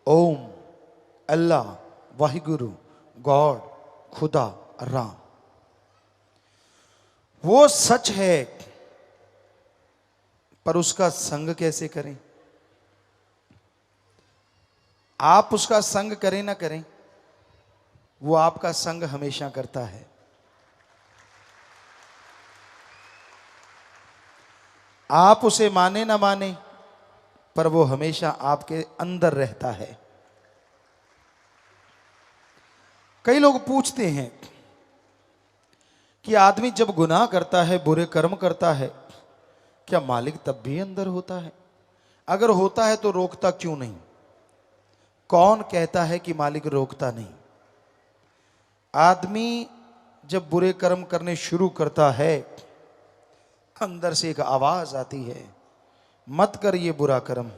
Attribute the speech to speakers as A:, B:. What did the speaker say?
A: ओम, अल्लाह, Waheguru, God, खुदा, राम। वो सच है, पर उसका संग कैसे करें? आप उसका संग करें ना करें, वो आपका संग हमेशा करता है। आप उसे माने ना माने, पर वो हमेशा आपके अंदर रहता है। कई लोग पूछते हैं कि आदमी जब गुनाह करता है, बुरे कर्म करता है, क्या मालिक तब भी अंदर होता है? अगर होता है तो रोकता क्यों नहीं? कौन कहता है कि मालिक रोकता नहीं? आदमी जब बुरे कर्म करने शुरू करता है, अंदर से एक आवाज आती है, मत कर ये बुरा कर्म,